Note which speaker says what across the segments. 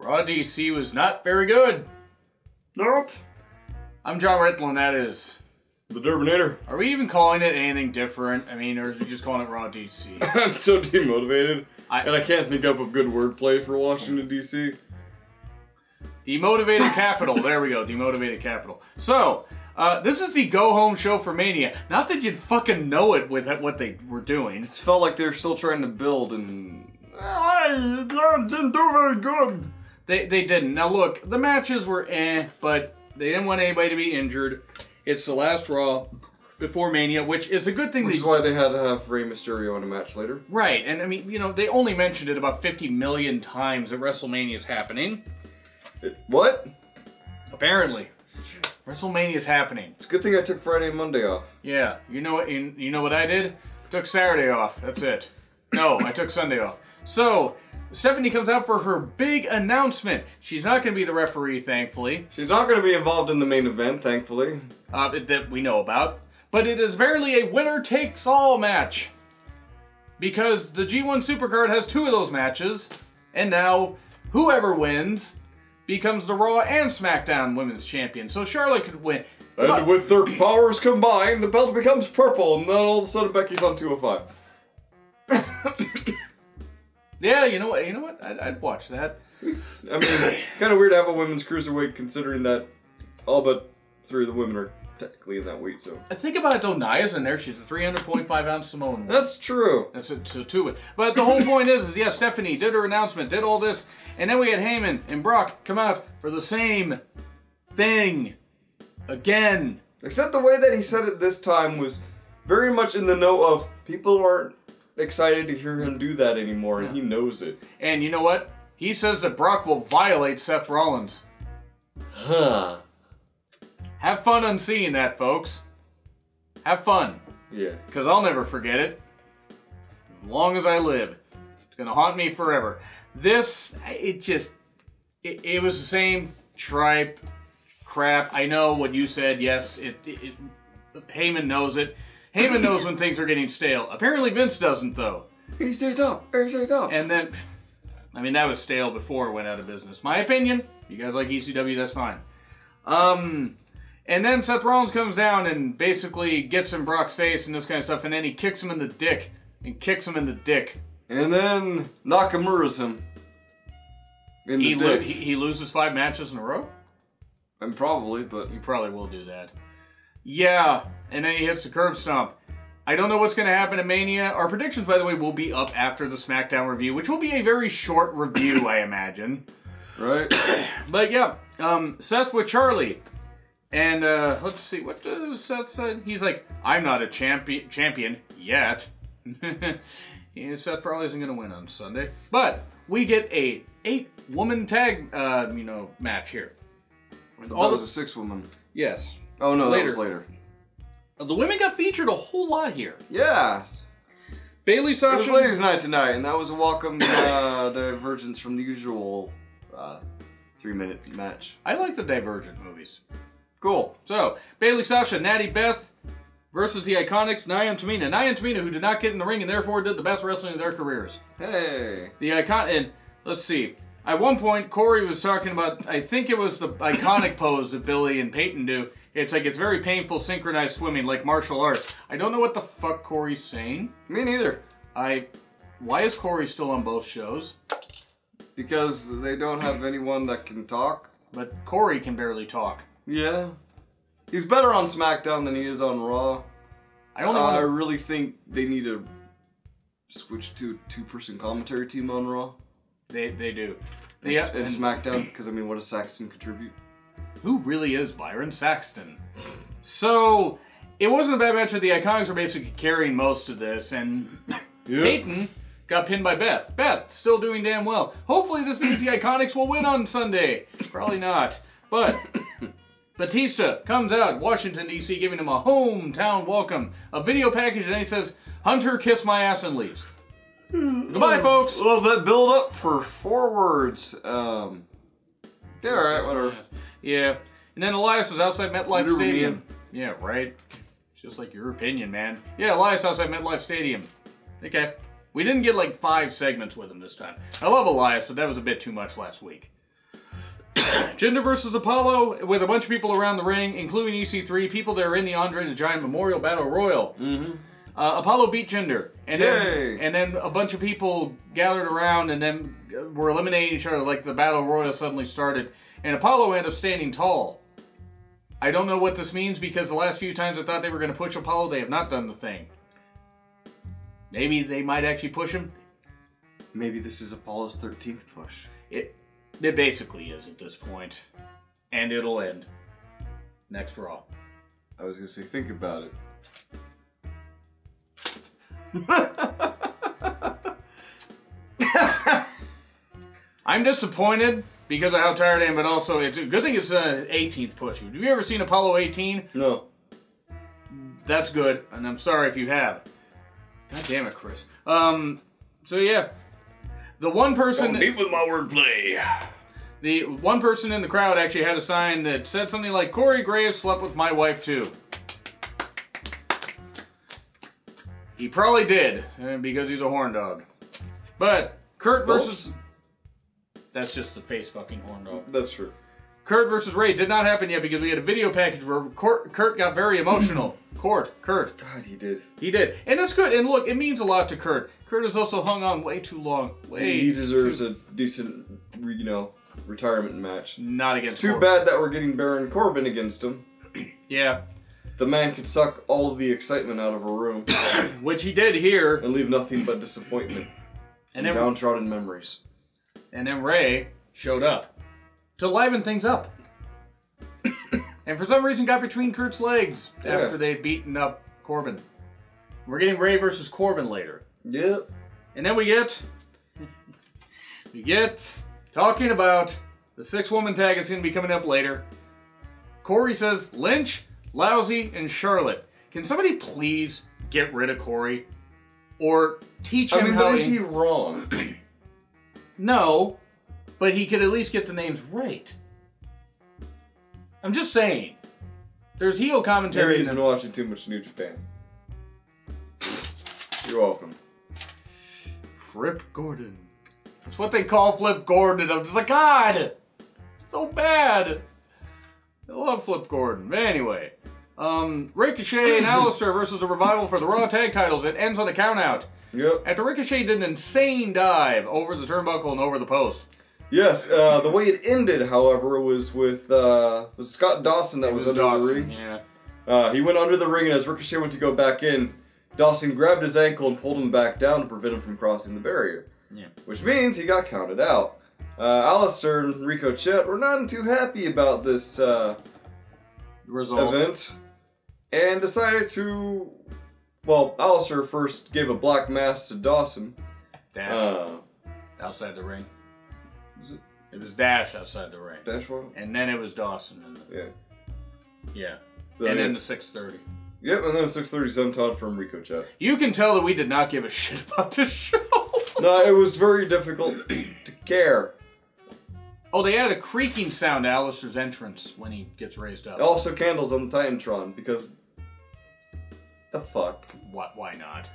Speaker 1: Raw DC was not very good.
Speaker 2: Nope.
Speaker 1: I'm Jonn Ritland, that is.
Speaker 2: The Derbinator.
Speaker 1: Are we even calling it anything different? I mean, or is we just calling it Raw DC?
Speaker 2: I'm so demotivated. And I can't think up of good wordplay for Washington, D.C.
Speaker 1: Demotivated Capital. There we go. Demotivated Capital. So, this is the go-home show for Mania. Not that you'd fucking know it with what they were doing.
Speaker 2: It felt like they were still trying to build and... They didn't do very good.
Speaker 1: They didn't. Now look, the matches were but they didn't want anybody to be injured. It's the last Raw before Mania, which is a good thing.
Speaker 2: Which is why they had to have Rey Mysterio in a match later.
Speaker 1: Right, and I mean, you know, they only mentioned it about 50 million times that WrestleMania is happening.
Speaker 2: What?
Speaker 1: Apparently. WrestleMania is happening.
Speaker 2: It's a good thing I took Friday and Monday off.
Speaker 1: Yeah, you know what I did? Took Saturday off, that's it. No, I took Sunday off. So, Stephanie comes out for her big announcement. She's not going to be the referee, thankfully.
Speaker 2: She's not going to be involved in the main event, thankfully.
Speaker 1: That we know about. But it is apparently a winner-takes-all match. Because the G1 Supercard has 2 of those matches. And now, whoever wins becomes the Raw and SmackDown Women's Champion. So Charlotte could win.
Speaker 2: And with their powers combined, the belt becomes purple. And then all of a sudden, Becky's on 205.
Speaker 1: Yeah, you know what? I'd watch that.
Speaker 2: I mean, kind of weird to have a women's cruiserweight, considering that all but 3 of the women are technically in that weight. So
Speaker 1: think about it though. Nia's in there. She's a 300.5-ounce Samoan woman.
Speaker 2: That's true.
Speaker 1: That's it. So 2. But the whole point is yeah, Stephanie did her announcement, did all this, and then we had Heyman and Brock come out for the same thing again.
Speaker 2: Except the way that he said it this time was very much in the note of people aren't excited to hear him do that anymore, and he knows it.
Speaker 1: And you know what? He says that Brock will violate Seth Rollins.
Speaker 2: Huh.
Speaker 1: Have fun on seeing that, folks. Have fun.
Speaker 2: Yeah. Because
Speaker 1: I'll never forget it. As long as I live. It's going to haunt me forever. This, it was the same tripe crap. I know what you said, yes. Heyman knows it. Heyman knows when things are getting stale. Apparently Vince doesn't, though.
Speaker 2: He's it up. He's it up.
Speaker 1: And then, I mean, that was stale before it went out of business. My opinion. You guys like ECW, that's fine. And then Seth Rollins comes down and basically gets in Brock's face and this kind of stuff, and then he kicks him in the dick. And kicks him in the dick.
Speaker 2: And then Nakamura's him. In the dick.
Speaker 1: He loses 5 matches in a row?
Speaker 2: And probably, but...
Speaker 1: He probably will do that. Yeah, and then he hits the curb stomp. I don't know what's going to happen at Mania. Our predictions, by the way, will be up after the SmackDown review, which will be a very short review, I imagine.
Speaker 2: Right.
Speaker 1: But yeah, Seth with Charlie. And let's see, what does Seth say? He's like, I'm not a champion yet. Yeah, Seth probably isn't going to win on Sunday. But we get a 8-woman tag, match here.
Speaker 2: That was a 6-woman.
Speaker 1: Yes.
Speaker 2: Oh no, that was later.
Speaker 1: The women got featured a whole lot here.
Speaker 2: Yeah.
Speaker 1: Bayley, Sasha.
Speaker 2: It was ladies' night tonight, and that was a welcome divergence from the usual 3-minute match.
Speaker 1: I like the Divergent movies.
Speaker 2: Cool.
Speaker 1: So, Bayley, Sasha, Natty Beth versus the Iconics, Nia and Tamina. Nia and Tamina, who did not get in the ring and therefore did the best wrestling of their careers.
Speaker 2: Hey.
Speaker 1: And let's see. At one point, Corey was talking about, I think it was the iconic pose that Billy and Peyton do. It's like, it's very painful synchronized swimming, like martial arts. I don't know what the fuck Corey's saying.
Speaker 2: Me neither.
Speaker 1: Why is Corey still on both shows?
Speaker 2: Because they don't have anyone that can talk.
Speaker 1: But Corey can barely talk.
Speaker 2: Yeah. He's better on SmackDown than he is on Raw. I really think they need to switch to a 2-person commentary team on Raw.
Speaker 1: They do.
Speaker 2: And SmackDown, because I mean, what does Saxton contribute?
Speaker 1: Who really is Byron Saxton? So, it wasn't a bad match. The Iconics were basically carrying most of this, and Peyton got pinned by Beth. Beth, still doing damn well. Hopefully this means the Iconics will win on Sunday. Probably not. But Batista comes out, Washington, D.C., giving him a hometown welcome. A video package, and he says, Hunter, kiss my ass, and leaves. Goodbye, folks.
Speaker 2: Well, that build up for 4 words. Yeah, alright, whatever.
Speaker 1: Yeah. And then Elias is outside MetLife Stadium. Yeah, right. Just like your opinion, man. Yeah, Elias outside MetLife Stadium. Okay. We didn't get like 5 segments with him this time. I love Elias, but that was a bit too much last week. Jinder versus Apollo with a bunch of people around the ring, including EC3, people that are in the Andre the Giant Memorial Battle Royal.
Speaker 2: Mm-hmm.
Speaker 1: Apollo beat Jinder, and then a bunch of people gathered around and then were eliminating each other like the Battle Royal suddenly started. And Apollo ended up standing tall. I don't know what this means because the last few times I thought they were going to push Apollo, they have not done the thing. Maybe they might actually push him.
Speaker 2: Maybe this is Apollo's 13th push.
Speaker 1: It basically is at this point. And it'll end. Next Raw.
Speaker 2: I was going to say, think about it.
Speaker 1: I'm disappointed because of how tired I am, but also it's a good thing it's an 18th push. Have you ever seen Apollo 18?
Speaker 2: No.
Speaker 1: That's good, and I'm sorry if you have. God damn it, Chris. So yeah. The one person...
Speaker 2: Don't deep with my wordplay.
Speaker 1: The one person in the crowd actually had a sign that said something like, Corey Graves slept with my wife too. He probably did, because he's a horn dog. But, Kurt versus... That's just the face fucking horn dog.
Speaker 2: That's true.
Speaker 1: Kurt versus Ray did not happen yet because we had a video package where Kurt got very emotional. Kurt.
Speaker 2: God, he did.
Speaker 1: He did. And that's good. And look, it means a lot to Kurt. Kurt has also hung on way too long.
Speaker 2: He deserves a decent, retirement match.
Speaker 1: Not against
Speaker 2: It's too bad that we're getting Baron Corbin against him.
Speaker 1: Yeah.
Speaker 2: The man could suck all of the excitement out of a room.
Speaker 1: Which he did here.
Speaker 2: And leave nothing but disappointment. And downtrodden memories.
Speaker 1: And then Ray showed up to liven things up. And for some reason got between Kurt's legs after they'd beaten up Corbin. We're getting Ray versus Corbin later.
Speaker 2: Yep.
Speaker 1: And then we get talking about the 6-woman tag that's going to be coming up later. Corey says Lynch, Lousy, and Charlotte. Can somebody please get rid of Corey? Or teach him how...
Speaker 2: but is he wrong?
Speaker 1: No, but he could at least get the names right. I'm just saying. There's heel commentary.
Speaker 2: Maybe he's been watching too much New Japan. You're welcome.
Speaker 1: Flip Gordon. That's what they call Flip Gordon. I'm just like, God! So bad! I love Flip Gordon. But anyway. Ricochet and Alistair versus the Revival for the Raw Tag titles. It ends on a countout.
Speaker 2: Yep.
Speaker 1: After Ricochet did an insane dive over the turnbuckle and over the post.
Speaker 2: Yes, the way it ended, however, was with was Scott Dawson that was under the ring.
Speaker 1: Yeah.
Speaker 2: He went under the ring, and as Ricochet went to go back in, Dawson grabbed his ankle and pulled him back down to prevent him from crossing the barrier.
Speaker 1: Yeah.
Speaker 2: Which means he got counted out. Alistair and Rico Chet were not too happy about this event, and decided to... Well, Alistair first gave a black mass to Dawson.
Speaker 1: Dash. Outside the ring.
Speaker 2: Was it?
Speaker 1: It was Dash outside the ring.
Speaker 2: Dash one?
Speaker 1: And then it was Dawson. Yeah.
Speaker 2: So,
Speaker 1: and then the 6:30.
Speaker 2: Yep, and then 6:30 senton from Rico Chet.
Speaker 1: You can tell that we did not give a shit about this show.
Speaker 2: No, it was very difficult to care.
Speaker 1: Oh, they add a creaking sound to Alistair's entrance when he gets raised up.
Speaker 2: Also candles on the Titantron, because... The fuck?
Speaker 1: What? Why not?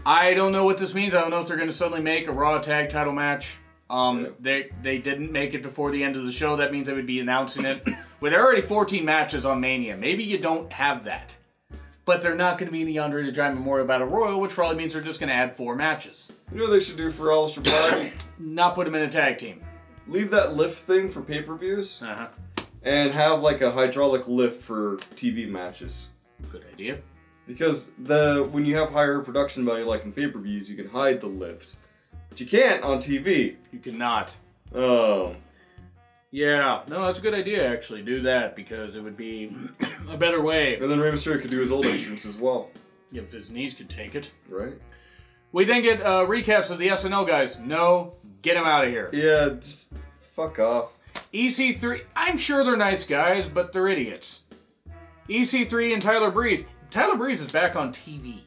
Speaker 1: I don't know what this means. I don't know if they're going to suddenly make a Raw tag title match. They didn't make it before the end of the show. That means they would be announcing it. With already 14 matches on Mania, maybe you don't have that. But they're not going to be in the Andre the Giant Memorial Battle Royal, which probably means they're just going to add 4 matches.
Speaker 2: You know what they should do for Alistair Black?
Speaker 1: Not put him in a tag team.
Speaker 2: Leave that lift thing for pay-per-views. And have like a hydraulic lift for TV matches.
Speaker 1: Good idea.
Speaker 2: Because when you have higher production value like in pay-per-views, you can hide the lift. But you can't on TV.
Speaker 1: You cannot.
Speaker 2: Oh.
Speaker 1: Yeah. No, that's a good idea, actually. Do that, because it would be a better way.
Speaker 2: And then Rey Mysterio could do his old entrance as well.
Speaker 1: Yeah, if his knees could take it.
Speaker 2: Right.
Speaker 1: We then get recaps of the SNL guys. No, get them out of here.
Speaker 2: Yeah, just fuck off.
Speaker 1: EC3, I'm sure they're nice guys, but they're idiots. EC3 and Tyler Breeze. Tyler Breeze is back on TV.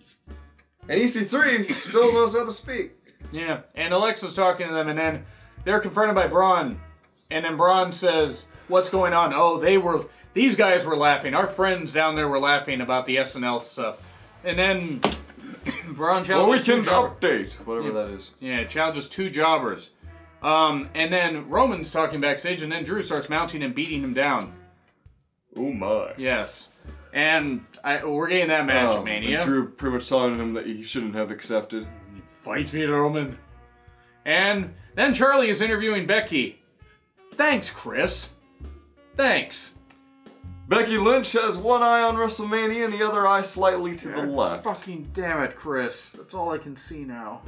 Speaker 2: And EC3 still knows how to speak.
Speaker 1: Yeah, and Alexa's talking to them, and then they're confronted by Braun. And then Braun says, what's going on? Oh, these guys were laughing. Our friends down there were laughing about the SNL stuff. And then Braun challenges
Speaker 2: Weekend update, whatever that is.
Speaker 1: Yeah, challenges 2 jobbers. And then Roman's talking backstage, and then Drew starts mounting and beating him down.
Speaker 2: Oh my.
Speaker 1: Yes. And we're getting that match at Mania.
Speaker 2: Drew pretty much telling him that he shouldn't have accepted.
Speaker 1: Fight me, Roman. And then Charlie is interviewing Becky. Thanks, Chris. Thanks.
Speaker 2: Becky Lynch has one eye on WrestleMania and the other eye slightly to the left.
Speaker 1: Fucking damn it, Chris. That's all I can see now.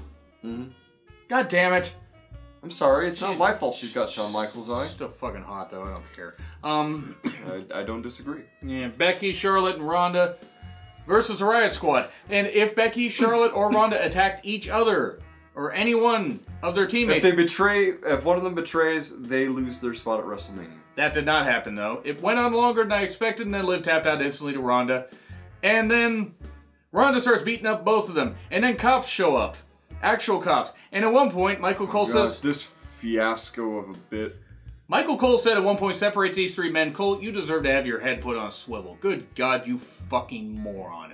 Speaker 2: Mm-hmm.
Speaker 1: God damn it.
Speaker 2: I'm sorry, it's not my fault she's got Shawn Michaels' eye.
Speaker 1: Still fucking hot, though. I don't care.
Speaker 2: I don't disagree.
Speaker 1: Yeah, Becky, Charlotte, and Ronda versus the Riot Squad. And if Becky, Charlotte, or Ronda attacked each other, or any one of their teammates...
Speaker 2: If one of them betrays, they lose their spot at WrestleMania.
Speaker 1: That did not happen, though. It went on longer than I expected, and then Liv tapped out instantly to Ronda. And then Ronda starts beating up both of them. And then cops show up. Actual cops. And at one point, Michael Cole says...
Speaker 2: This fiasco of a bit.
Speaker 1: Michael Cole said at one point, separate these three men. Cole, you deserve to have your head put on a swivel. Good God, you fucking moron.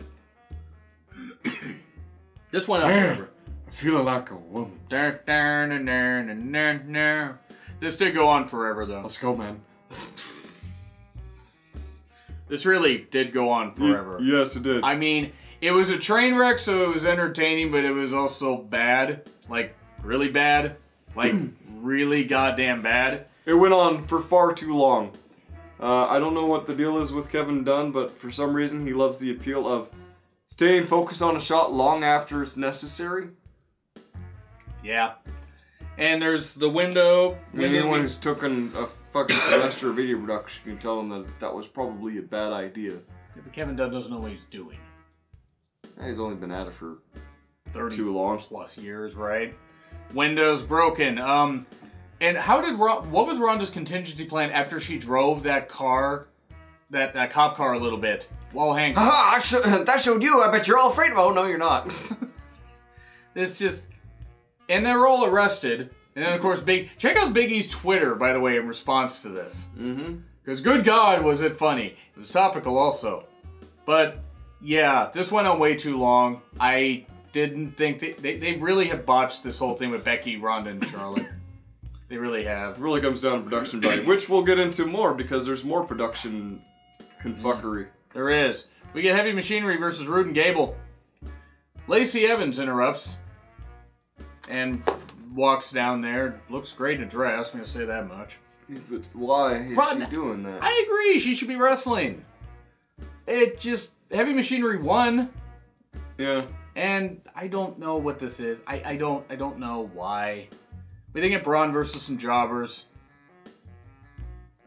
Speaker 1: This went on forever.
Speaker 2: I feel like a woman.
Speaker 1: This did go on forever, though.
Speaker 2: Let's go, man.
Speaker 1: This really did go on forever.
Speaker 2: Yes, it did.
Speaker 1: I mean... It was a train wreck, so it was entertaining, but it was also bad. Like, really bad. Like, really goddamn bad.
Speaker 2: It went on for far too long. I don't know what the deal is with Kevin Dunn, but for some reason he loves the appeal of staying focused on a shot long after it's necessary.
Speaker 1: Yeah. And there's the window.
Speaker 2: Anyone who's taken a fucking semester of video production can tell them that was probably a bad idea.
Speaker 1: Yeah, but Kevin Dunn doesn't know what he's doing.
Speaker 2: He's only been at it for
Speaker 1: 30
Speaker 2: too long.
Speaker 1: Plus years, right? Windows broken. And how did what was Ronda's contingency plan after she drove that car, that cop car a little bit while hanging?
Speaker 2: That showed you. I bet you're all afraid of. Oh no, you're not.
Speaker 1: It's just, and they're all arrested. And then of course, check out Big E's Twitter, by the way, in response to this. Mm-hmm. Because good God, was it funny? It was topical also, but. Yeah, this went on way too long. I didn't think... They really have botched this whole thing with Becky, Ronda, and Charlotte. They really have.
Speaker 2: It really comes down to production value, which we'll get into more because there's more production confuckery.
Speaker 1: There is. We get Heavy Machinery versus Rude and Gable. Lacey Evans interrupts and walks down there. Looks great in a dress, I'm going to say that much.
Speaker 2: But why is she doing that?
Speaker 1: I agree, she should be wrestling. It just... Heavy Machinery won.
Speaker 2: Yeah.
Speaker 1: And I don't know what this is. I don't know why. We didn't get Braun versus some jobbers.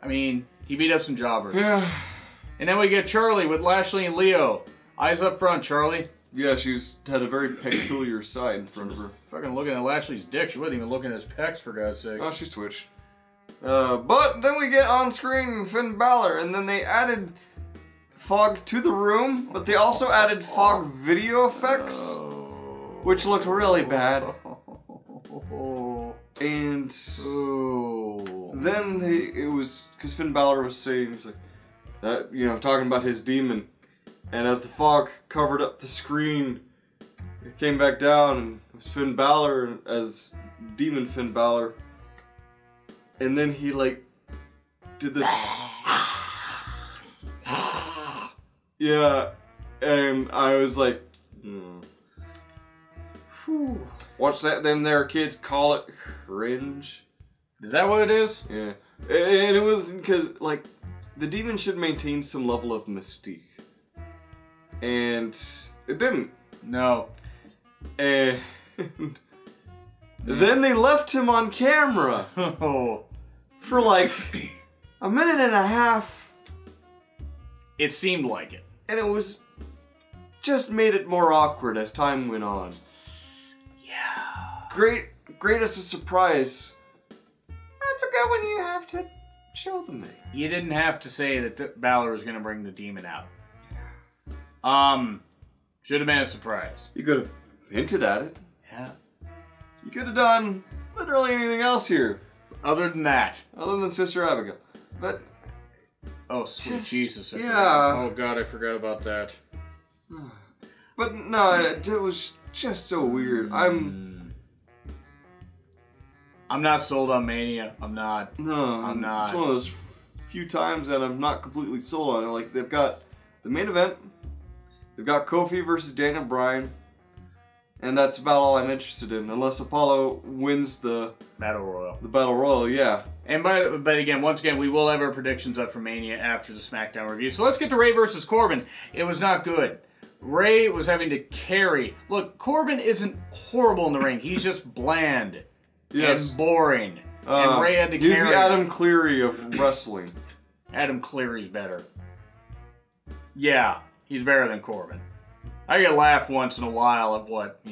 Speaker 1: I mean, he beat up some jobbers.
Speaker 2: Yeah.
Speaker 1: And then we get Charlie with Lashley and Leo. Eyes up front, Charlie.
Speaker 2: Yeah, she's had a very peculiar side in front of her.
Speaker 1: Fucking looking at Lashley's dick. She wasn't even looking at his pecs, for God's sake.
Speaker 2: Oh, she switched. But then we get on screen Finn Balor, and then they added fog to the room, but they also added fog video effects, which looked really bad. And then it was because Finn Balor was saying, he's like, that, you know, talking about his demon, and as the fog covered up the screen, it came back down, and it was Finn Balor as Demon Finn Balor, and then he like did this. Yeah, and I was like, Watch that, them there kids call it cringe.
Speaker 1: Is that what it is?
Speaker 2: Yeah, and it was because like the demon should maintain some level of mystique, and it didn't.
Speaker 1: No.
Speaker 2: And then they left him on camera for like a minute and a half.
Speaker 1: It seemed like it. And
Speaker 2: it was just made it more awkward as time went on.
Speaker 1: Yeah.
Speaker 2: Great as a surprise. That's a good one you have to show them me.
Speaker 1: You didn't have to say that Balor was going to bring the demon out. Should have been a surprise.
Speaker 2: You could have hinted at it.
Speaker 1: Yeah.
Speaker 2: You could have done literally anything else here.
Speaker 1: Other than that.
Speaker 2: Other than Sister Abigail. But...
Speaker 1: Oh, sweet Jesus.
Speaker 2: Yeah.
Speaker 1: Oh, God, I forgot about that.
Speaker 2: But no, it was just so weird.
Speaker 1: I'm not sold on Mania. I'm not.
Speaker 2: No,
Speaker 1: I'm not.
Speaker 2: It's one of those few times that I'm not completely sold on it. Like, they've got the main event, they've got Kofi versus Daniel Bryan, and that's about all I'm interested in, unless Apollo wins the
Speaker 1: Battle Royal.
Speaker 2: The Battle Royal, yeah.
Speaker 1: And but again, once again, we will have our predictions up for Mania after the SmackDown review. So let's get to Ray versus Corbin. It was not good. Ray was having to carry. Look, Corbin isn't horrible in the ring. He's just bland and boring. And Ray had to carry.
Speaker 2: He's the Adam Cleary of wrestling.
Speaker 1: Adam Cleary's better. Yeah, he's better than Corbin. I get a laugh once in a while at what,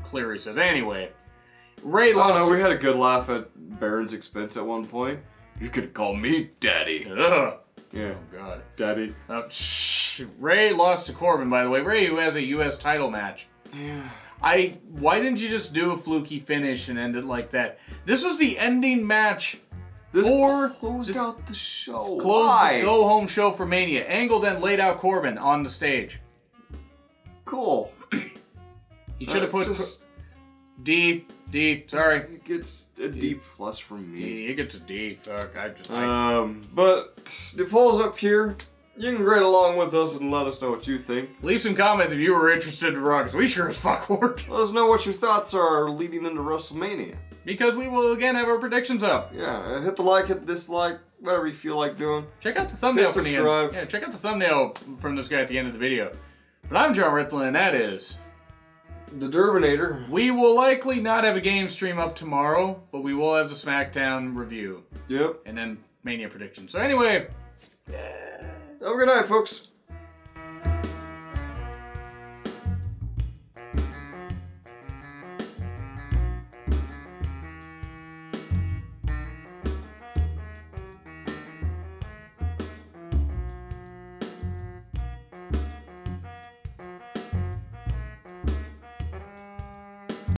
Speaker 1: Cleary says. Anyway, Ray lost.
Speaker 2: Oh no, we had a good laugh at Baron's expense at one point. You could call me Daddy.
Speaker 1: Ugh.
Speaker 2: Yeah.
Speaker 1: Oh, God.
Speaker 2: Daddy.
Speaker 1: Ray lost to Corbin, by the way. Ray, who has a U.S. title match.
Speaker 2: Yeah.
Speaker 1: Why didn't you just do a fluky finish and end it like that? This was the ending match.
Speaker 2: This closed out the show.
Speaker 1: Closed the go-home show for Mania. Angle then laid out Corbin on the stage.
Speaker 2: Cool.
Speaker 1: He should have put D. Sorry.
Speaker 2: It gets a D plus from me.
Speaker 1: D. It gets a D. Fuck.
Speaker 2: But the poll's up here. You can grade along with us and let us know what you think.
Speaker 1: Leave some comments if you were interested in Raw, because we sure as fuck weren't.
Speaker 2: Let us know what your thoughts are leading into WrestleMania.
Speaker 1: Because we will again have our predictions up.
Speaker 2: Yeah, hit the like, hit the dislike, whatever you feel like doing.
Speaker 1: Check out the thumbnail from the
Speaker 2: subscribe.
Speaker 1: end. Yeah, check out the thumbnail from this guy at the end of the video. But I'm Jonn Ritland, and that is
Speaker 2: the Derbinator.
Speaker 1: We will likely not have a game stream up tomorrow, but we will have the SmackDown review.
Speaker 2: Yep.
Speaker 1: And then Mania prediction. So anyway,
Speaker 2: have a good night, folks.